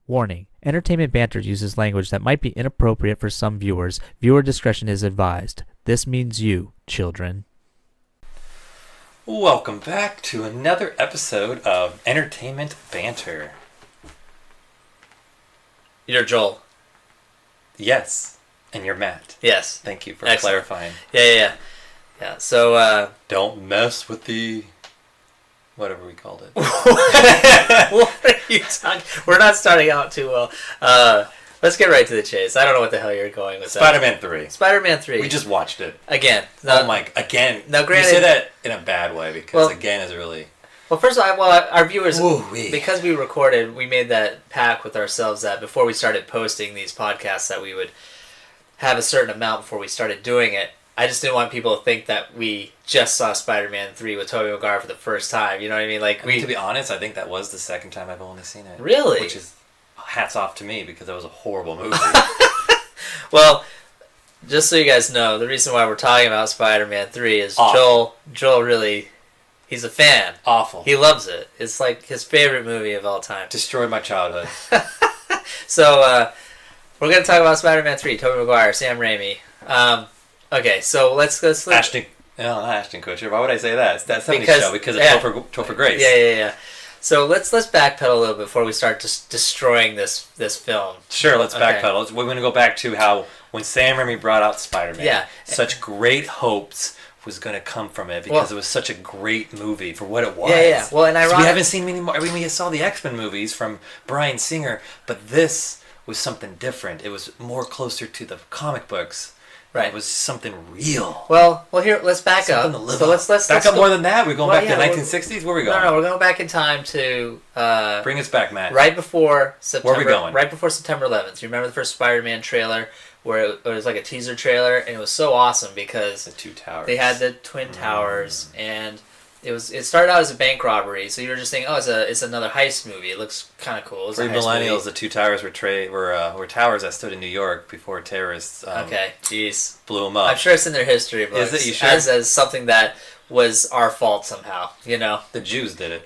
Warning: Entertainment Banter uses language that might be inappropriate for some viewers. Viewer discretion is advised. This means you, children. Welcome back to another episode of Entertainment Banter. You're Joel. Yes, and you're Matt. Yes. Thank you for Excellent. clarifying. Yeah. So, Don't mess with the... whatever we called it. what are you talking? We're not starting out too well. Let's get right to the chase. I don't know what the hell you're going with. Spider-Man 3. Spider-Man 3. We just watched it. Again. Again. Now, granted, you say that in a bad way because again is really... Well, first of all, our viewers, Ooh-wee. because we recorded, we made that pact with ourselves that before we started posting these podcasts that we would have a certain amount before we started doing it. I just didn't want people to think that we just saw Spider-Man 3 with Tobey Maguire for the first time. You know what I mean? To be honest, I think that was the second time I've only seen it. Really? Which is hats off to me because that was a horrible movie. Well, just so you guys know, the reason why we're talking about Spider-Man 3 is Awful. Joel really, he's a fan. Awful. He loves it. It's like his favorite movie of all time. Destroyed my childhood. So, we're going to talk about Spider-Man 3, Tobey Maguire, Sam Raimi. Okay, so let's Ashton... No, not Ashton Kutcher. Why would I say that? That's somebody's show because of Topher Grace. Yeah. So let's backpedal a little bit before we start just destroying this film. Sure, let's backpedal. We're going to go back to how when Sam Raimi brought out Spider-Man, such great hopes was going to come from it because it was such a great movie for what it was. Yeah. Well, and we haven't seen many more. I mean, we saw the X-Men movies from Bryan Singer, but this was something different. It was more closer to the comic books. Right. It was something real. Well, here, let's back up. So let's back up more than that. We're going back to the 1960s? Where are we going? No, we're going back in time to... bring us back, Matt. Right before September... Where are we going? Right before September 11th. You remember the first Spider-Man trailer where it was like a teaser trailer, and it was so awesome because... The two towers. They had the Twin Towers, and... It started out as a bank robbery, so you were just thinking, it's another heist movie. It looks kind of cool. For millennials, the two towers were towers that stood in New York before terrorists blew them up. I'm sure it's in their history books. Is it? You sure? As something that was our fault somehow, you know? The Jews did it.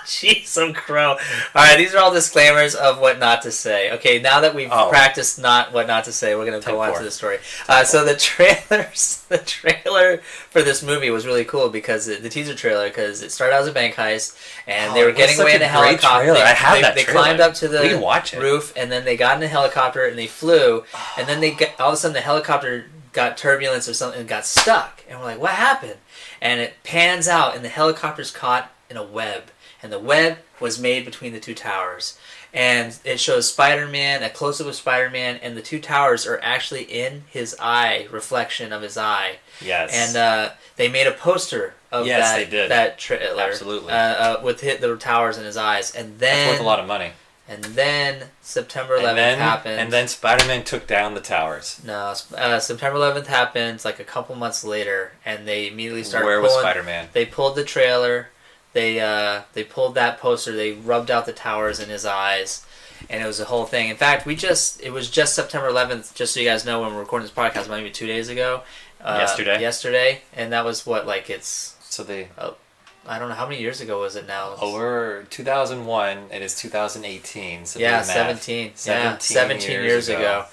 Jeez, some crow. Alright, these are all disclaimers of what not to say. Okay, now that we've practiced what not to say, we're going to go on to the story. So the trailer for this movie was really cool because the teaser trailer, because it started out as a bank heist, and they were getting away in a helicopter. They climbed up to the roof, and then they got in a helicopter, and they flew, and then all of a sudden the helicopter got turbulence or something and got stuck. And we're like, what happened? And it pans out, and the helicopter's caught in a web. And the web was made between the two towers. And it shows Spider-Man, a close-up of Spider-Man, and the two towers are actually in his eye, reflection of his eye. Yes. And they made a poster of that trailer. Absolutely. With the towers in his eyes. And then... That's worth a lot of money. And then September 11th happened. And then Spider-Man took down the towers. No, September 11th happened like a couple months later, and they immediately started Where was Spider-Man? They pulled the trailer... They pulled that poster. They rubbed out the towers in his eyes, and it was a whole thing. In fact, it was just September 11th. Just so you guys know, when we're recording this podcast, maybe 2 days ago. Yesterday, and that was I don't know how many years ago was it now. Over 2001. It is 2018. So 17 years ago.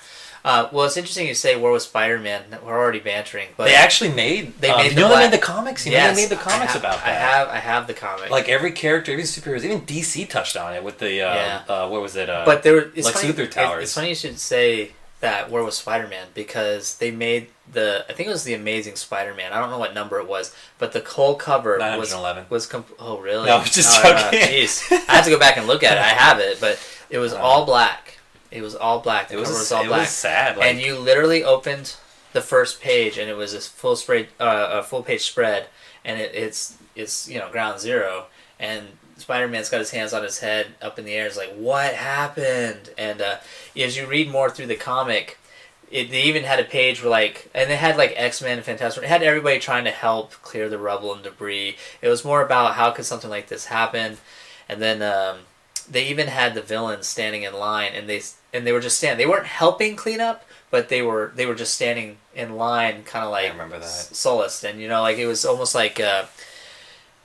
Well, it's interesting you say where was Spider-Man. We're already bantering, but they actually made. They made the comics. They made the comics about that. I have the comic. Like every character, every superheroes, even DC touched on it with the what was it? But there were Lex Luthor towers. It's funny you should say that. Where was Spider-Man? Because they made I think it was the Amazing Spider-Man. I don't know what number it was, but the whole cover 911 was. Oh really? No, I was just joking. Jeez, I have to go back and look at it. I have it, but it was all black. It was all black. It was all black. It was sad. And you literally opened the first page, and it was a full page spread, and it's ground zero, and Spider-Man's got his hands on his head up in the air. It's like, what happened? And as you read more through the comic, they even had a page where and they had X-Men and Fantastic. It had everybody trying to help clear the rubble and debris. It was more about how could something like this happen, and then they even had the villains standing in line, and they were just standing. They weren't helping clean up, but they were just standing in line, kind of like I remember that. solaced, and it was almost like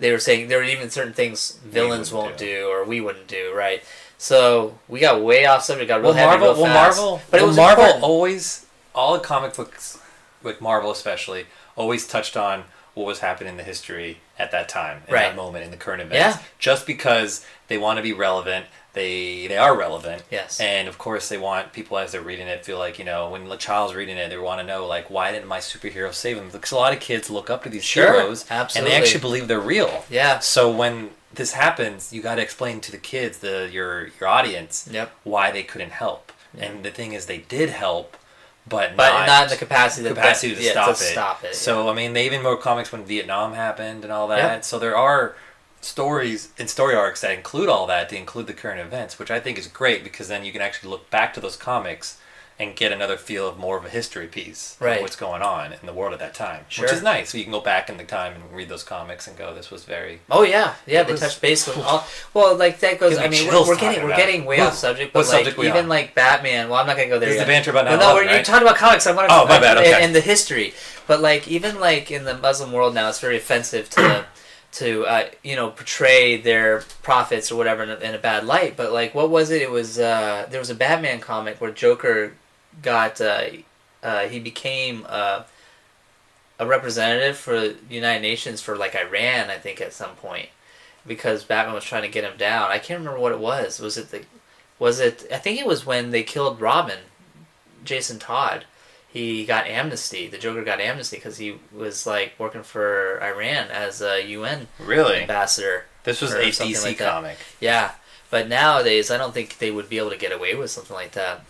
they were saying there were even certain things villains won't do or we wouldn't do, right? So we got way off subject. Got real heavy real fast. Marvel. But it was Marvel important. Always, all the comic books, like Marvel especially, always touched on what was happening in the history at that time, in that moment, in the current events. Yeah. Just because they want to be relevant, they are relevant. Yes. And of course, they want people as they're reading it feel like, you know, when the child's reading it, they want to know, like, why didn't my superhero save them? Because a lot of kids look up to these heroes, absolutely. And they actually believe they're real. Yeah. So when this happens, you got to explain to the kids, your audience, why they couldn't help. Yeah. And the thing is, they did help. But not in the capacity to stop it. So, I mean, they even wrote comics when Vietnam happened and all that. Yep. So there are stories and story arcs that include all that, to include the current events, which I think is great, because then you can actually look back to those comics and get another feel of more of a history piece of what's going on in the world at that time, which is nice. So you can go back in the time and read those comics and go, this was very... Oh, yeah. Yeah, they touch base with all... Well, like, that goes... I mean, we're getting way off subject, but, like, even, like, Batman... Well, I'm not going to go there yet. Is the banter about now? No, you're talking about comics. I want to... Oh, my bad, okay. And the history. But, like, even, like, in the Muslim world now, it's very offensive to portray their prophets or whatever in a bad light. But, like, what was it? It was... there was a Batman comic where Joker... he became a representative for the United Nations for, like, Iran, I think, at some point, because Batman was trying to get him down. I can't remember what it was. I think it was when they killed Robin, Jason Todd. He got amnesty. The Joker got amnesty because he was, like, working for Iran as a UN ambassador. This was a DC comic. Yeah. But nowadays, I don't think they would be able to get away with something like that.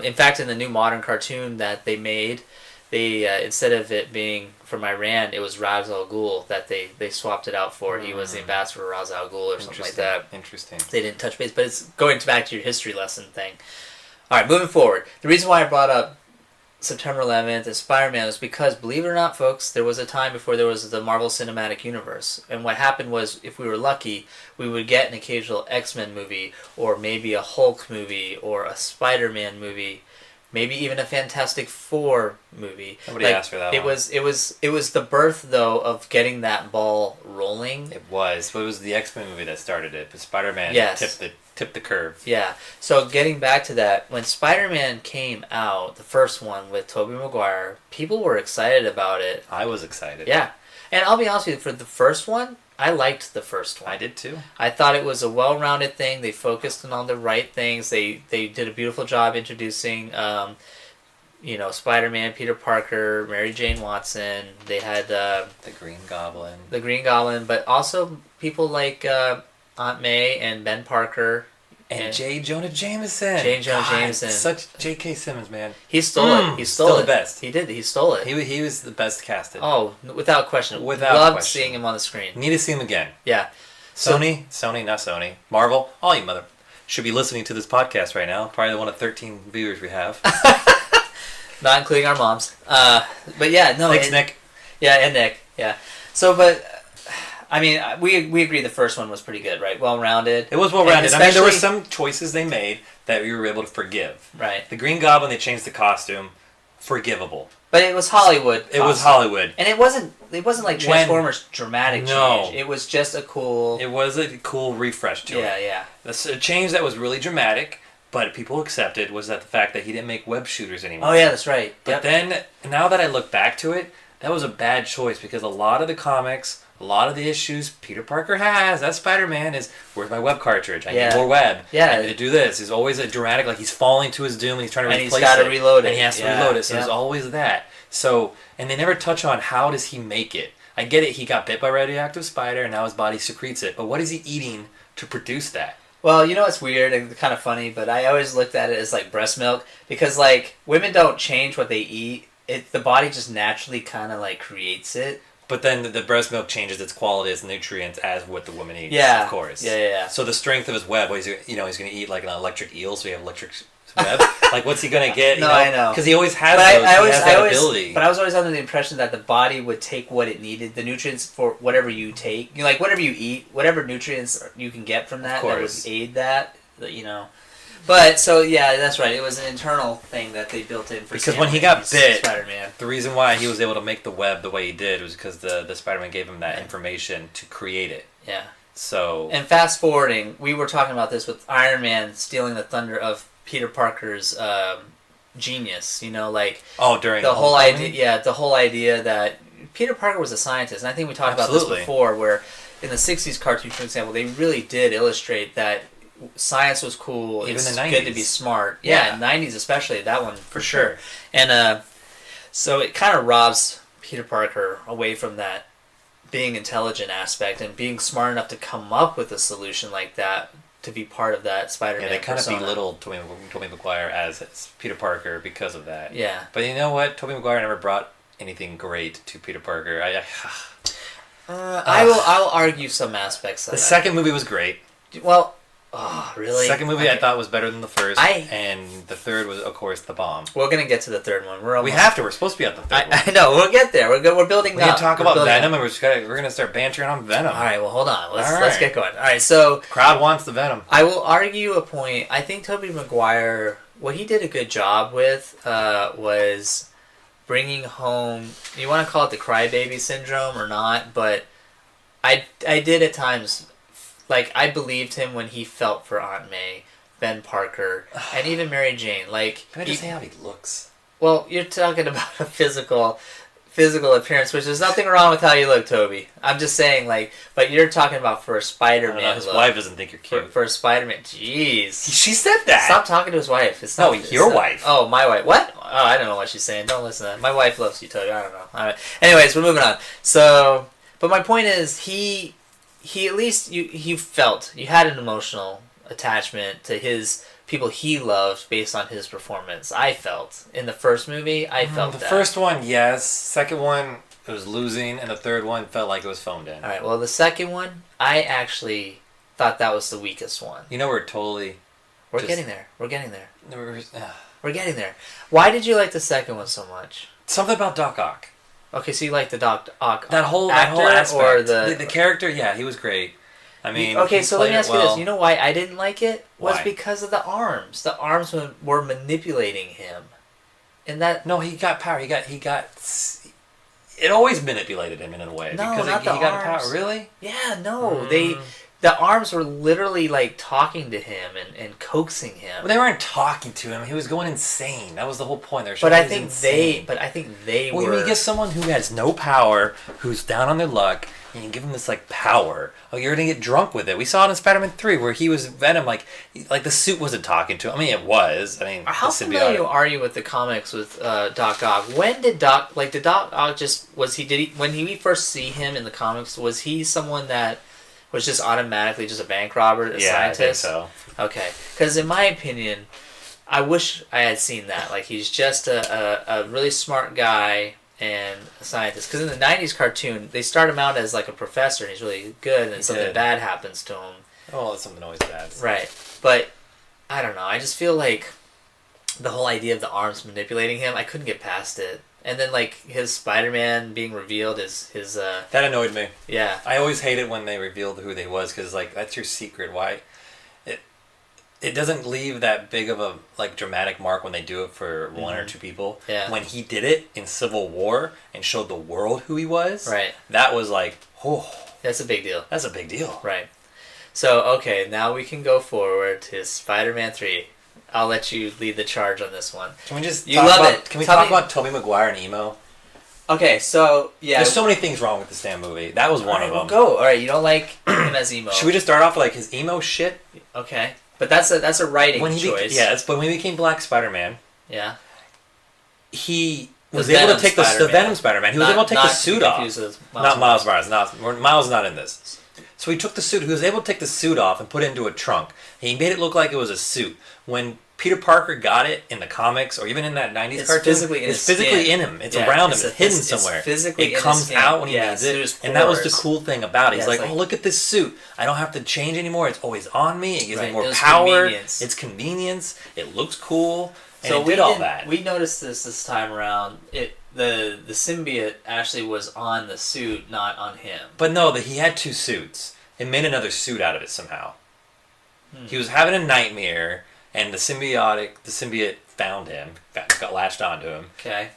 In fact, in the new modern cartoon that they made, they instead of it being from Iran, it was Ra's al Ghul that they swapped it out for. He was the ambassador for Ra's al Ghul or something like that. Interesting. They didn't touch base, but it's going back to your history lesson thing. All right, moving forward. The reason why I brought up September 11th and Spider-Man was because, believe it or not, folks, there was a time before there was the Marvel Cinematic Universe. And what happened was, if we were lucky, we would get an occasional X-Men movie, or maybe a Hulk movie, or a Spider-Man movie, maybe even a Fantastic Four movie. Nobody asked for that one. It was the birth, though, of getting that ball rolling. It was. But it was the X-Men movie that started it. But Spider-Man tipped the curve. Yeah. So getting back to that, when Spider-Man came out, the first one with Tobey Maguire, people were excited about it. I was excited. Yeah. And I'll be honest with you, for the first one, I liked the first one. I did too. I thought it was a well-rounded thing. They focused on all the right things. They did a beautiful job introducing, Spider-Man, Peter Parker, Mary Jane Watson. They had the Green Goblin. The Green Goblin, but also people like Aunt May and Ben Parker. And J. Jonah Jameson. Such J.K. Simmons, man. He stole it. He stole it. The best. He did. He stole it. He was the best casted. Oh, without question. Loved seeing him on the screen. Need to see him again. Yeah. Sony, Marvel, all you mother should be listening to this podcast right now. Probably one of 13 viewers we have. Not including our moms. But yeah, no. Thanks, Nick. Yeah, and Nick. Yeah. So, but... I mean, we agree the first one was pretty good, right? Well-rounded. It was well-rounded. I mean, there were some choices they made that we were able to forgive. Right. The Green Goblin, they changed the costume. Forgivable. But it was Hollywood costume. It was Hollywood. And it wasn't like Transformers dramatic change. It was just a cool... It was a cool refresh to it. Yeah. The change that was really dramatic, but people accepted, was that the fact that he didn't make web shooters anymore. Oh, yeah, that's right. But then, now that I look back to it, that was a bad choice, because a lot of the comics... A lot of the issues Peter Parker has, as Spider-Man, is, where's my web cartridge? I need more web. Yeah. I need to do this. He's always a dramatic, like he's falling to his doom and he's trying to replace it. And he's got to reload it. And he has to reload it. So there's always that. So, and they never touch on how does he make it. I get it, he got bit by a radioactive spider and now his body secretes it. But what is he eating to produce that? Well, you know what's weird and kind of funny, but I always looked at it as like breast milk. Because like, women don't change what they eat. The body just naturally kind of like creates it. But then the breast milk changes its quality as nutrients as what the woman eats. Yeah, of course. Yeah. So the strength of his web, he's going to eat like an electric eel, so you have electric web. Like, what's he going to get? I know. Because he always has that ability. But I was always under the impression that the body would take what it needed, the nutrients for whatever you take. Like, whatever you eat, whatever nutrients you can get from that would aid that, But, so, yeah, that's right. It was an internal thing that they built in for Because when he got bit, Spider-Man. The reason why he was able to make the web the way he did was because the Spider-Man gave him that information to create it. Yeah. So... And fast forwarding, we were talking about this with Iron Man stealing the thunder of Peter Parker's genius, you know, like... Oh, during the whole idea. Yeah, the whole idea that Peter Parker was a scientist, and I think we talked about this before, where in the 60s cartoon, for example, they really did illustrate that science was cool. Even it's the 90s. good to be smart. Yeah, 90s especially, that one for sure. And so it kind of robs Peter Parker away from that being intelligent aspect and being smart enough to come up with a solution like that to be part of that Spider-Man they kind persona. of belittled Tobey Maguire as Peter Parker because of that. Yeah. But you know what? Tobey Maguire never brought anything great to Peter Parker. I'll argue some aspects of the that. second movie was great. Well, oh, really? The second movie I thought was better than the first, and the third was, of course, the bomb. We're gonna get to the third one. We have to. We're supposed to be at the third one. I know. We'll get there. We're building. We can talk about Venom, and we're gonna start bantering on Venom. All right. Well, hold on. Let's get going. All right. So crowd wants the Venom. I will argue a point. I think Tobey Maguire, what he did a good job with, was bringing home. You want to call it the crybaby syndrome or not? But I did at times. Like, I believed him when he felt for Aunt May, Ben Parker, and even Mary Jane. Like, can I just say how he looks? Well, you're talking about a physical appearance, which there's nothing wrong with how you look, Toby. I'm just saying, like, but you're talking about for a Spider-Man. His wife doesn't think you're cute. For a Spider-Man, jeez. She said that. Stop talking to his wife. It's not your wife. Oh, my wife. What? Oh, I don't know what she's saying. Don't listen to that. My wife loves you, Toby. I don't know. All right. Anyways, we're moving on. So, but my point is, he at least you felt you had an emotional attachment to his people he loved based on his performance. I felt in the first movie. I felt the that. First one, yes. Second one, it was losing, and the third one felt like it was phoned in. All right. Well, the second one, I actually thought that was the weakest one. You know, we're getting there. We're getting there. We're getting there. Why did you like the second one so much? Something about Doc Ock. Okay, so you like the Doc Ock that whole aspect, or the character? Yeah, he was great. I mean, okay, so let me ask you this: you know why I didn't like it? Was why? Because of the arms. The arms were manipulating him, and that. No, he got power. He got. It always manipulated him in a way. No, because not he the got arms. power. Really? Yeah, no. The arms were literally like talking to him and coaxing him. Well, they weren't talking to him. He was going insane. That was the whole point. But I think they were. Well, you get someone who has no power, who's down on their luck, and you give him this like power. Oh, you're gonna get drunk with it. We saw it in Spider-Man 3 where he was Venom. Like the suit wasn't talking to him. I mean, it was. I mean, how familiar are you with the comics with Doc Ock? When did Doc Ock when we first see him in the comics, was he someone that was just automatically just a bank robber, a scientist? I think so. Okay, because in my opinion, I wish I had seen that. Like, he's just a really smart guy and a scientist. Because in the 90s cartoon, they start him out as like a professor, and he's really good, and then something bad happens to him. Oh, something always bad. Right. But, I don't know, I just feel like the whole idea of the arms manipulating him, I couldn't get past it. And then, like, his Spider-Man being revealed as his... That annoyed me. Yeah. I always hated when they revealed who they was, because, like, that's your secret. Why? It doesn't leave that big of a, like, dramatic mark when they do it for one or two people. Yeah. When he did it in Civil War and showed the world who he was, right. That was like, oh. That's a big deal. That's a big deal. Right. So, okay, now we can go forward to Spider-Man 3. I'll let you lead the charge on this one. Can we just Can we talk about Tobey Maguire and emo? Okay, so yeah. There's so many things wrong with this damn movie. That was one of them. We'll go. All right, you don't like him as emo. Should we just start off with like his emo shit? Okay, but that's a writing choice. Yes, but when he became Black Spider-Man, yeah, he was able to take the Venom Spider-Man. He was able to take the suit off. Not Miles Morales. Miles not in this. So he took the suit. He was able to take the suit off and put it into a trunk. He made it look like it was a suit. When Peter Parker got it in the comics, or even in that 90s cartoon, it's physically in him. It's around him. It's hidden somewhere. It comes out when he needs it. And that was the cool thing about it. He's like, oh, look at this suit. I don't have to change anymore. It's always on me. It gives me more power. It's convenience. It looks cool. And it did all that. We noticed this time around. The symbiote actually was on the suit, not on him. But no, he had two suits. It made another suit out of it somehow. He was having a nightmare, and the symbiote found him, got latched onto him. Okay.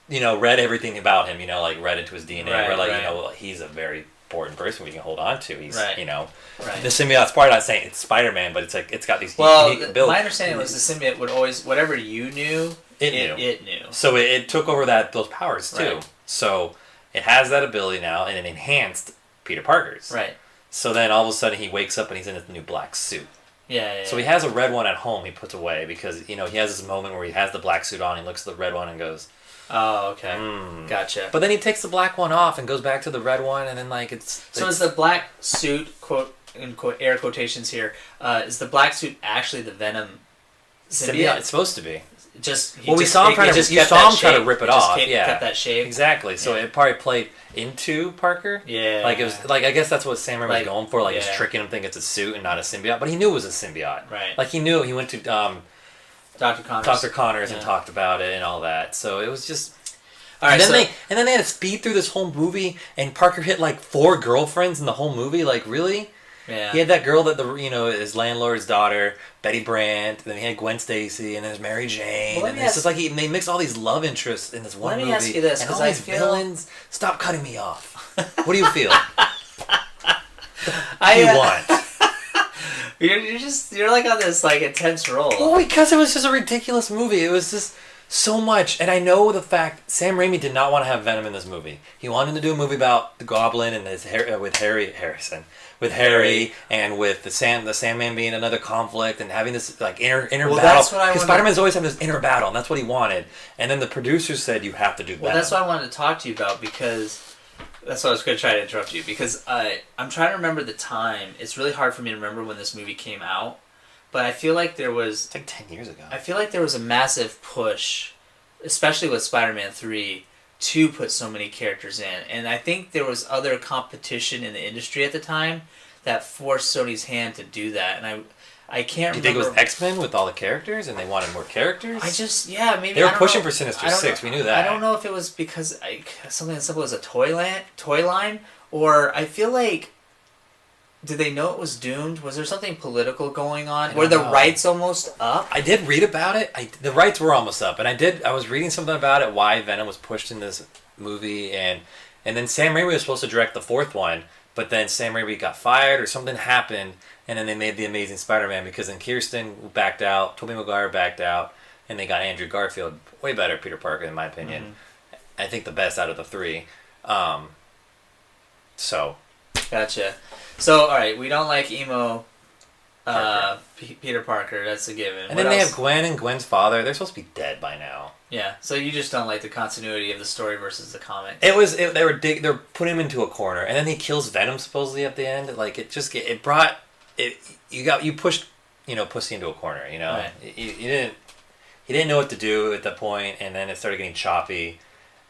Read everything about him. Read into his DNA. He's a very important person we can hold on to. He's, right. The symbiote's probably not saying it's Spider-Man, but it's like it's got these unique abilities. My understanding was the symbiote would always, whatever you knew, it knew. So it took over those powers too. Right. So it has that ability now, and it enhanced Peter Parker's. Right. So then all of a sudden he wakes up and he's in his new black suit. Yeah. So he has a red one at home he puts away because he has this moment where he has the black suit on. He looks at the red one and goes, "Oh, okay, gotcha." But then he takes the black one off and goes back to the red one, and then is the black suit, quote air quotations here, is the black suit actually the Venom symbiote? It's supposed to be. We saw him try to rip it off. Kept that shape. Exactly. So it probably played into Parker. Yeah. Like it was I guess that's what Sam Raimi was going for. He's tricking him, thinking it's a suit and not a symbiote. But he knew it was a symbiote. Right. Like he knew. He went to Dr. Connors and talked about it and all that. So it was just. All right. And then they had to speed through this whole movie, and Parker hit 4 girlfriends in the whole movie. Like really. Yeah. He had that girl that his landlord's daughter, Betty Brant. Then he had Gwen Stacy, and there's Mary Jane. And it's just they mix all these love interests in this one movie. Let me ask you this, because all these villains. Stop cutting me off. What do you feel? What do you want? You're like on this intense roll. Well, because it was just a ridiculous movie. It was just so much, and I know the fact Sam Raimi did not want to have Venom in this movie. He wanted to do a movie about the Goblin and with Harry Harrison. With Harry and with the Sandman being another conflict and having this inner battle. Because Spider-Man's always having this inner battle, and that's what he wanted. And then the producers said you have to do Venom. Well, that's what I wanted to talk to you about because that's what I was going to try to interrupt you because I'm trying to remember the time. It's really hard for me to remember when this movie came out, but I feel like there was... It's 10 years ago. I feel like there was a massive push, especially with Spider-Man 3, to put so many characters in. And I think there was other competition in the industry at the time that forced Sony's hand to do that. And I can't remember... Do you think it was X-Men with all the characters and they wanted more characters? Maybe... They were pushing for Sinister Six, we knew that. I don't know if it was because something as simple as a toy line, or I feel like... Did they know it was doomed? Was there something political going on? Were the rights almost up? I did read about it. The rights were almost up, and I was reading something about it, why Venom was pushed in this movie, and then Sam Raimi was supposed to direct the 4th one, but then Sam Raimi got fired or something happened, and then they made The Amazing Spider-Man because then Kirsten backed out, Tobey Maguire backed out, and they got Andrew Garfield, way better Peter Parker in my opinion. Mm-hmm. I think the best out of the 3. So. Gotcha. So, alright, we don't like emo Peter Parker, that's a given. And then they have Gwen and Gwen's father. They're supposed to be dead by now. Yeah, so you just don't like the continuity of the story versus the comic. They're putting him into a corner, and then he kills Venom supposedly at the end. You pushed Pussy into a corner. Right. He didn't know what to do at that point, and then it started getting choppy.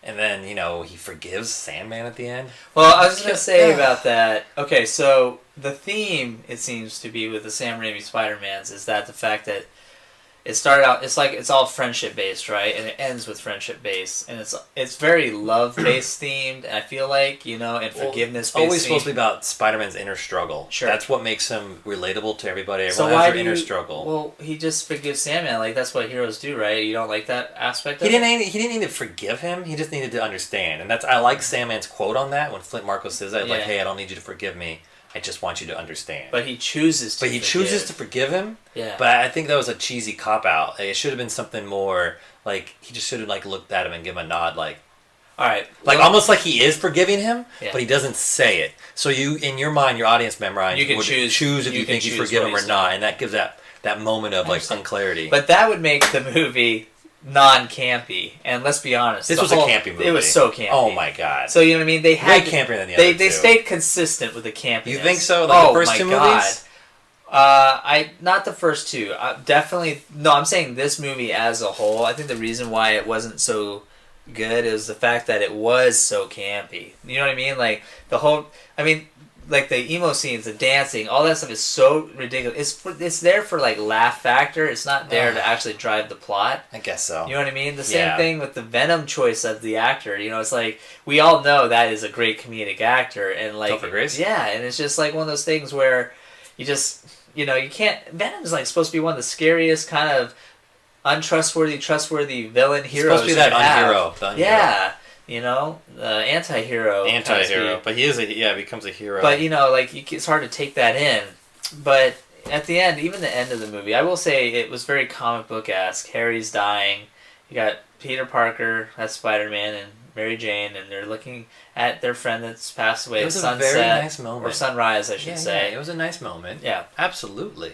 And then, he forgives Sandman at the end. Well, I was going to say about that. Okay, so the theme, it seems to be with the Sam Raimi Spider-Mans, is that the fact that it started out, it's all friendship-based, right? And it ends with friendship-based. And it's very love-based themed, and I feel like, and forgiveness-based. It's always supposed to be about Spider-Man's inner struggle. Sure. That's what makes him relatable to everybody. Everyone so has their inner struggle. Well, he just forgives Sandman. That's what heroes do, right? You don't like that aspect of it? He didn't need to forgive him. He just needed to understand. And I like Sandman's quote on that when Flint Marko says that. Like, hey, I don't need you to forgive me. I just want you to understand. But he chooses to chooses to forgive him. Yeah. But I think that was a cheesy cop-out. It should have been something more, he just should have, looked at him and given him a nod, all right. Almost like he is forgiving him, but he doesn't say it. So you, in your mind, your audience member, you can choose if you think you forgive him or not, and that gives that moment of, unclarity. But that would make the movie non-campy, and let's be honest, this was a campy movie. It was so campy. Oh my god! So you know what I mean? They had way campier than the other two. They stayed consistent with the campiness. You think so? The first two movies? Not the first two. Definitely no. I'm saying this movie as a whole. I think the reason why it wasn't so good is the fact that it was so campy. You know what I mean? The emo scenes, the dancing, all that stuff is so ridiculous. It's there for laugh factor. It's not there to actually drive the plot. I guess so. You know what I mean? The same thing with the Venom choice of the actor. It's we all know that is a great comedic actor, and Topher Grace? Yeah, and it's just one of those things where you just you can't. Venom's supposed to be one of the scariest kind of trustworthy villain heroes. It's supposed to be that unhero. Yeah. You know, the anti-hero. But he becomes a hero. But it's hard to take that in. But at the end, even the end of the movie, I will say it was very comic book-esque. Harry's dying. You got Peter Parker, that's Spider-Man, and Mary Jane, and they're looking at their friend that's passed away. It was sunset, a very nice moment. Or sunrise, I should say. Yeah, it was a nice moment. Yeah. Absolutely.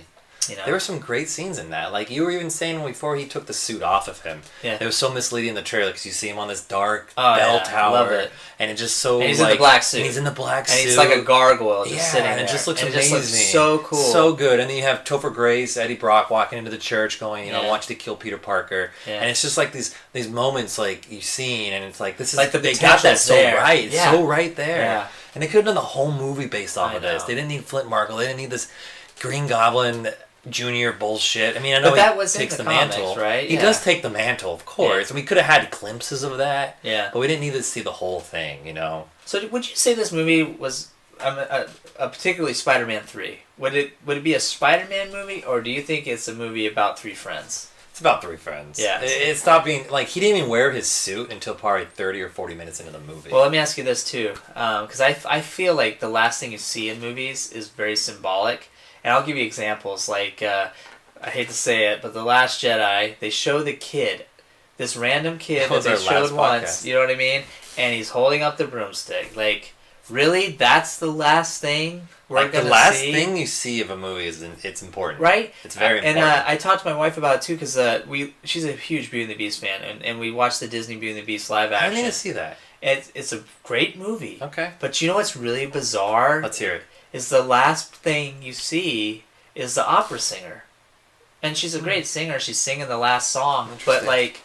There were some great scenes in that. Like, you were even saying before he took the suit off of him. Yeah. It was so misleading in the trailer because you see him on this dark bell tower. Love it. And it just so, and he's in the black suit. And he's in the black suit. And he's like a gargoyle just sitting there. And it just looks amazing. It just looks so cool. So good. And then you have Topher Grace, Eddie Brock walking into the church going, I want you to kill Peter Parker. Yeah. And it's just like these moments like you've seen, and it's like, this is, like they got that so right. Yeah. So right there. Yeah. And they could have done the whole movie based off of this. They didn't need Flint Markle. They didn't need this Green Goblin Junior bullshit. I mean, I know that was takes the mantle, comics, right? He does take the mantle, of course, and we could have had glimpses of that. Yeah, but we didn't need to see the whole thing, So, would you say this movie was a particularly Spider-Man 3? Would it be a Spider-Man movie, or do you think it's a movie about three friends? It's about three friends. Yeah, it stopped being like he didn't even wear his suit until probably 30 or 40 minutes into the movie. Well, let me ask you this too, because I feel like the last thing you see in movies is very symbolic. And I'll give you examples, like, I hate to say it, but The Last Jedi, they show the kid, this random kid that they showed once, you know what I mean? And he's holding up the broomstick. Like, really? That's the last thing we're going to see? The last thing you see of a movie it's important. Right? It's very important. And I talked to my wife about it, too, because she's a huge Beauty and the Beast fan, and we watched the Disney Beauty and the Beast live action. I need to see that. It's a great movie. Okay. But you know what's really bizarre? Let's hear it. Is the last thing you see is the opera singer. And she's a great singer. She's singing the last song. But, like,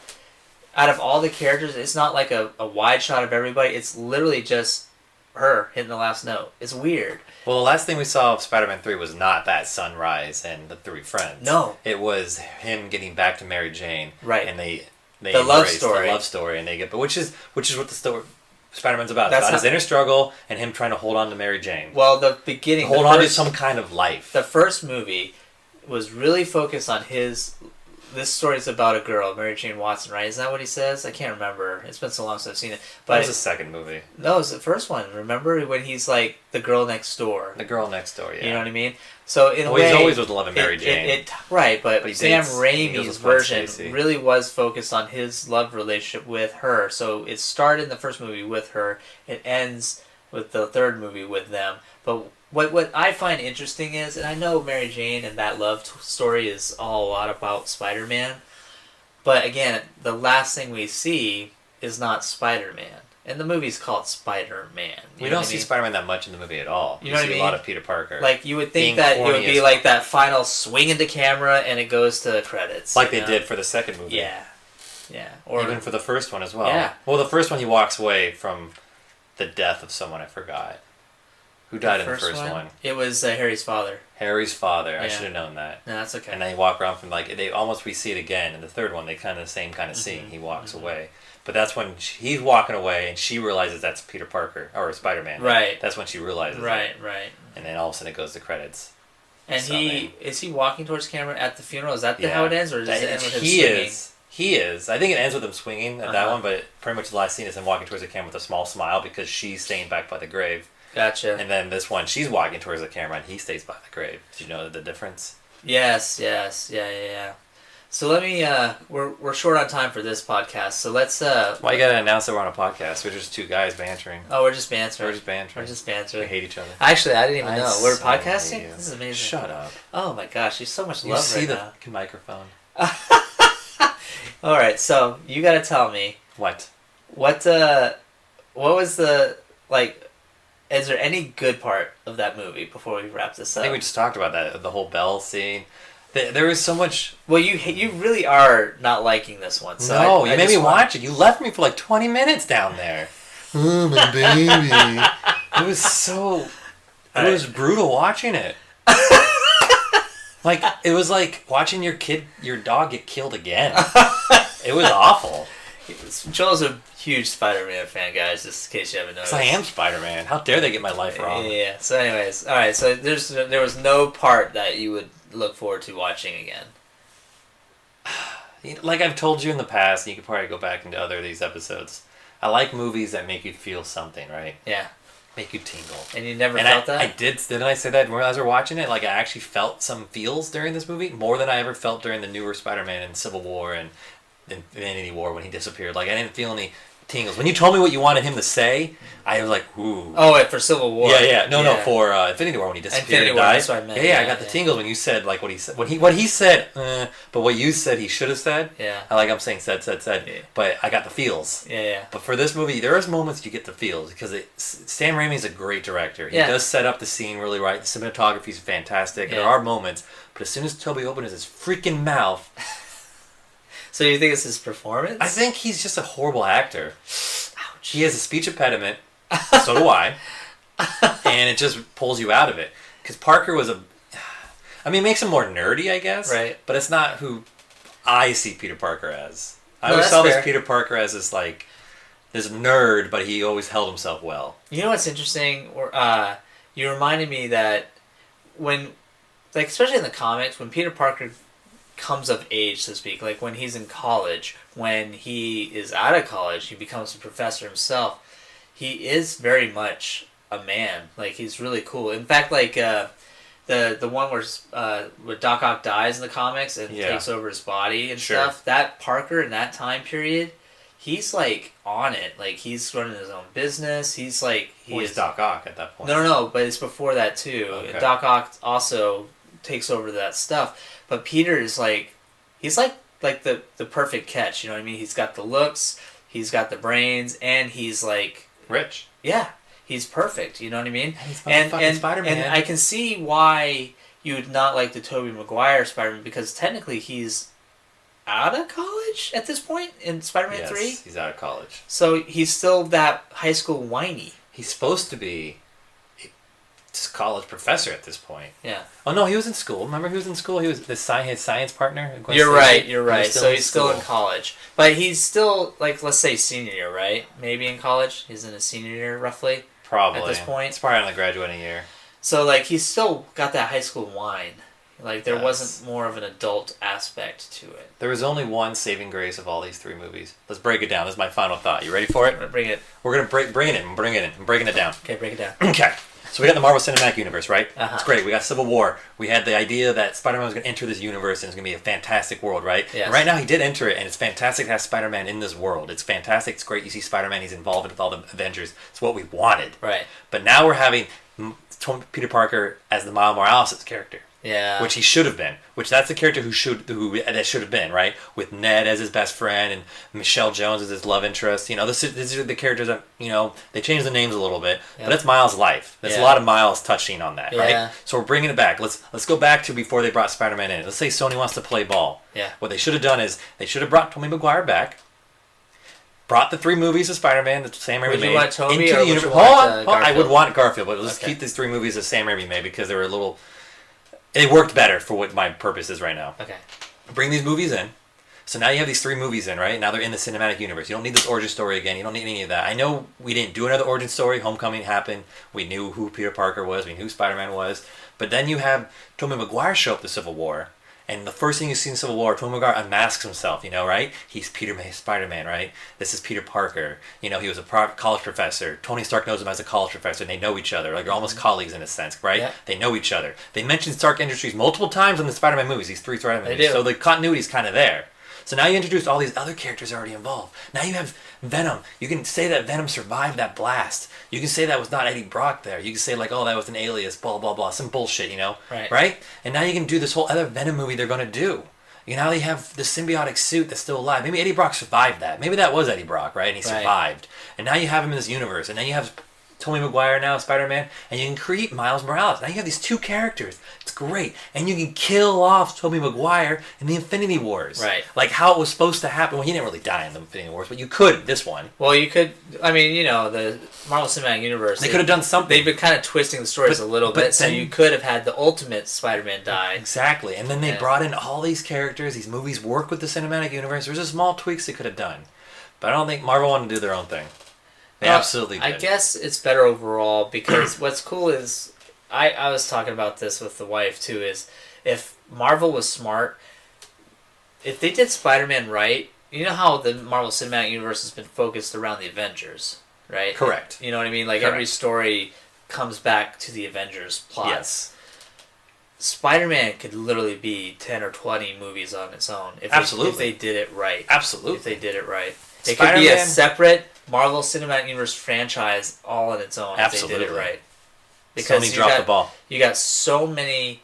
out of all the characters, it's not like a wide shot of everybody. It's literally just her hitting the last note. It's weird. Well, the last thing we saw of Spider-Man 3 was not that sunrise and the three friends. No. It was him getting back to Mary Jane. Right. And they the love story. The love story. And they get, but which is what the story... Spider-Man's about. It's about his inner struggle and him trying to hold on to Mary Jane. Well, the beginning... Hold on to some kind of life. The first movie was really focused on his... This story's about a girl, Mary Jane Watson, right? Isn't that what he says? I can't remember. It's been so long since I've seen it. But that was the second movie. No, it was the first one. Remember when he's like the girl next door? The girl next door, yeah. You know what I mean? So in a way... he's always with loving Mary Jane. Right, but Sam Raimi's version really was focused on his love relationship with her. So it started in the first movie with her. It ends with the third movie with them. But what I find interesting is, and I know Mary Jane and that love story is all a lot about Spider-Man, but again, the last thing we see is not Spider-Man. And the movie's called Spider-Man. We don't see Spider-Man that much in the movie at all. You know what I mean? A lot of Peter Parker. Like, you would think that it would be like that final swing into camera and it goes to credits. Like they did for the second movie. Yeah. Yeah. Or even for the first one as well. Yeah. Well, the first one he walks away from the death of someone, I forgot. Who died in the first one? It was Harry's father. Harry's father. Yeah. I should have known that. No, that's okay. And then he walk around from we see it again. In the third one, they kind of the same kind of scene. He walks away. But that's when he's walking away and she realizes that's Peter Parker, or Spider-Man. Right. That's when she realizes Right. And then all of a sudden it goes to credits. And is he walking towards camera at the funeral? Is that how it ends? Or does it end with him swinging? He is. I think it ends with him swinging at that one, but pretty much the last scene is him walking towards the camera with a small smile because she's staying back by the grave. Gotcha. And then this one, she's walking towards the camera and he stays by the grave. Do you know the difference? Yes. Yeah. So let me, we're short on time for this podcast, so let's... Why you gotta announce that we're on a podcast? We're just two guys bantering. Oh, we're just bantering. We hate each other. Actually, I didn't even know. We're podcasting? This is amazing. Shut up. Oh my gosh, there's so much love right now. You see the fucking microphone. Alright, so you gotta tell me... What was the, like... Is there any good part of that movie before we wrap this up? I think we just talked about that, the whole bell scene. There was so much... Well, you really are not liking this one. So no, you made me watch it. You left me for like 20 minutes down there. Oh, my baby. It was so... It was brutal watching it. Like, it was like watching your dog get killed again. It was awful. Joel's a huge Spider-Man fan, guys, just in case you haven't noticed. I am Spider-Man. How dare they get my life wrong? Yeah. So anyways, alright, so there was no part that you would look forward to watching again. Like I've told you in the past, and you could probably go back into other of these episodes, I like movies that make you feel something, right? Yeah. Make you tingle. And you never felt that? I did. Didn't I say that as we're watching it? Like, I actually felt some feels during this movie, more than I ever felt during the newer Spider-Man and Civil War and Infinity War when he disappeared. Like, I didn't feel any tingles. When you told me what you wanted him to say, I was like, ooh. Oh, wait, for Civil War. Yeah. No, for Infinity War when he disappeared and died. That's what I meant. Yeah, I got the tingles when you said like what he said. What he said, but what you said he should have said. Yeah. I'm saying said. Yeah. But I got the feels. Yeah. But for this movie, there is moments you get the feels because Sam Raimi is a great director. He does set up the scene really right. The cinematography is fantastic. Yeah. There are moments, but as soon as Toby opens his freaking mouth. So you think it's his performance? I think he's just a horrible actor. Ouch. He has a speech impediment. So do I. And it just pulls you out of it. Because Parker was it makes him more nerdy, I guess. Right. But it's not who I see Peter Parker as. I always saw this Peter Parker as this nerd, but he always held himself well. You know what's interesting? You reminded me that when, like, especially in the comics, when Peter Parker comes of age, so to speak, like when he's in college, when he is out of college, he becomes a professor himself, he is very much a man. Like, he's really cool. In fact, like, the one where Doc Ock dies in the comics and takes over his body and stuff, that Parker in that time period, he's like on it. Like, he's running his own business. He's like... He's Doc Ock at that point. No, but it's before that too. Okay. Doc Ock also takes over that stuff. But Peter is like, he's like the perfect catch, you know what I mean? He's got the looks, he's got the brains, and he's like... rich. Yeah, he's perfect, you know what I mean? And Spider-Man. And I can see why you would not like the Tobey Maguire Spider-Man, because technically he's out of college at this point in Spider-Man 3. Yes, he's out of college. So he's still that high school whiny. He's supposed to be a college professor at this point. Yeah. Oh no, he was in school. Remember, he was in school. He was his science partner. You're right. So he's still in college, but he's still, like, let's say senior year, right? Maybe in college. He's in his senior year, roughly. Probably at this point. It's probably on the graduating year. So, like, he's still got that high school whine. Like, there wasn't more of an adult aspect to it. There was only one saving grace of all these three movies. Let's break it down. This is my final thought. You ready for it? Bring it. We're gonna bring it in. I'm breaking it down. Okay, break it down. Okay. So we got the Marvel Cinematic Universe, right? Uh-huh. It's great. We got Civil War. We had the idea that Spider-Man was going to enter this universe and it's going to be a fantastic world, right? Yes. And right now he did enter it, and it's fantastic to have Spider-Man in this world. It's fantastic. It's great. You see Spider-Man. He's involved with all the Avengers. It's what we wanted. Right. But now we're having Peter Parker as the Miles Morales' character. Yeah. Which he should have been. Which that's the character that should have been, right? With Ned as his best friend and Michelle Jones as his love interest. You know, these are the characters that, you know, they changed the names a little bit, but that's Miles' life. There's a lot of Miles touching on that, right? So we're bringing it back. Let's go back to before they brought Spider-Man in. Let's say Sony wants to play ball. Yeah. What they should have done is they should have brought Tobey Maguire back. Brought the three movies of Spider-Man that Sam Raimi made you want Tobey into or the would universe. you want, Hold on. I would want Garfield, but let's keep these three movies that Sam Raimi made because they were a little... They worked better for what my purpose is right now. Okay. Bring these movies in. So now you have these three movies in, right? Now they're in the cinematic universe. You don't need this origin story again. You don't need any of that. I know we didn't do another origin story. Homecoming happened. We knew who Peter Parker was. We knew who Spider-Man was. But then you have Tobey Maguire show up to Civil War. And the first thing you see in Civil War, Tobey Maguire unmasks himself, you know, right? He's Spider-Man, right? This is Peter Parker. You know, he was a college professor. Tony Stark knows him as a college professor, and they know each other. Like, they're almost colleagues in a sense, right? Yeah. They know each other. They mentioned Stark Industries multiple times in the Spider-Man movies, these three Spider-Man movies. So the continuity's kind of there. So now you introduced all these other characters already involved. Now you have Venom. You can say that Venom survived that blast. You can say that was not Eddie Brock there. You can say, like, oh, that was an alias, blah, blah, blah. Some bullshit, you know? Right? And now you can do this whole other Venom movie they're going to do. You know, they have the symbiotic suit that's still alive. Maybe Eddie Brock survived that. Maybe that was Eddie Brock, right? And he survived. And now you have him in this universe. And then you have Tobey Maguire now, Spider-Man. And you can create Miles Morales. Now you have these two characters. It's great. And you can kill off Tobey Maguire in the Infinity Wars. Right. Like how it was supposed to happen. Well, he didn't really die in the Infinity Wars, but you could this one. Well, you could... I mean, you know, the Marvel Cinematic Universe... They could have done something. They've been kind of twisting the stories a little bit, so you could have had the ultimate Spider-Man die. Exactly. And then they brought in all these characters. These movies work with the cinematic universe. There's just small tweaks they could have done. But I don't think Marvel wanted to do their own thing. They absolutely did. I guess it's better overall because what's cool is... I was talking about this with the wife, too, is if Marvel was smart, if they did Spider-Man right, you know how the Marvel Cinematic Universe has been focused around the Avengers, right? Correct. You know what I mean? Like Correct. every story comes back to the Avengers plot. Yes. Spider-Man could literally be 10 or 20 movies on its own. Absolutely. If they did it right. Absolutely. If they did it right. It could be a separate Marvel Cinematic Universe franchise all on its own. Absolutely. If they did it right. Because Sony dropped the ball. You got so many...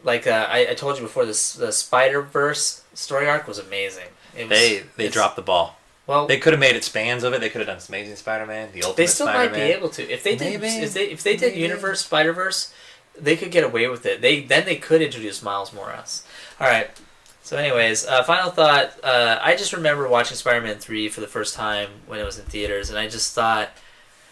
Like, I told you before, the Spider-Verse story arc was amazing. They dropped the ball. Well, they could have made it spans of it. They could have done Amazing Spider-Man, the Ultimate Spider-Man. They still might be able to. If they did, if they did Universe Spider-Verse, they could get away with it. Then they could introduce Miles Morales. All right. So, anyways, final thought. I just remember watching Spider-Man 3 for the first time when it was in theaters, and I just thought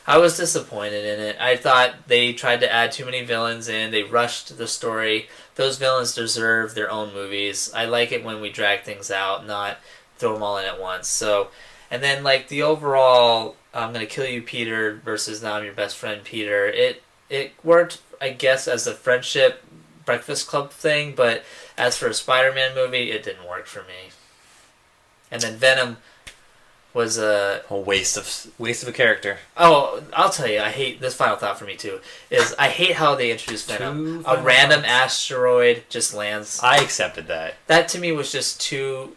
I was disappointed in it. I thought they tried to add too many villains in. They rushed the story. Those villains deserve their own movies. I like it when we drag things out, not throw them all in at once. So, and then like the overall, I'm gonna kill you, Peter, versus now I'm your best friend, Peter. It worked, I guess, as a friendship Breakfast Club thing, but as for a Spider-Man movie, it didn't work for me. And then Venom was a waste of a character. Oh, I'll tell you, I hate this. Final thought for me too is I hate how they introduced Venom. A random asteroid just lands. I accepted that. That to me was just too.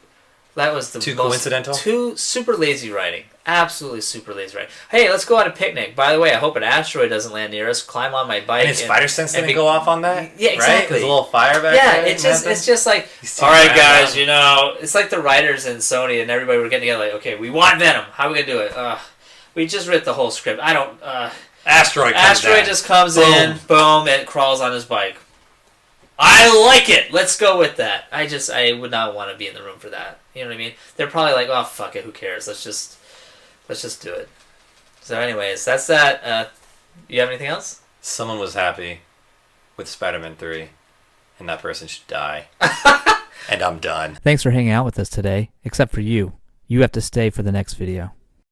That was the too most, coincidental. Too super lazy writing. Absolutely super lazy writing. Hey, let's go on a picnic. By the way, I hope an asteroid doesn't land near us. Climb on my bike. And his spider sense didn't go off on that. Yeah, exactly. Right? There's a little fire back there. Yeah, it's just like, all right, guys, you know, it's like the writers in Sony and everybody were getting together like, okay, we want Venom. How are we gonna do it? We just wrote the whole script. I don't. Asteroid just comes in, boom, it crawls on his bike. I like it. Let's go with that. I would not want to be in the room for that. You know what I mean? They're probably like, oh fuck it, who cares? Let's just do it. So, anyways, that's that. You have anything else? Someone was happy with Spider-Man 3, and that person should die. And I'm done. Thanks for hanging out with us today. Except for you. You have to stay for the next video.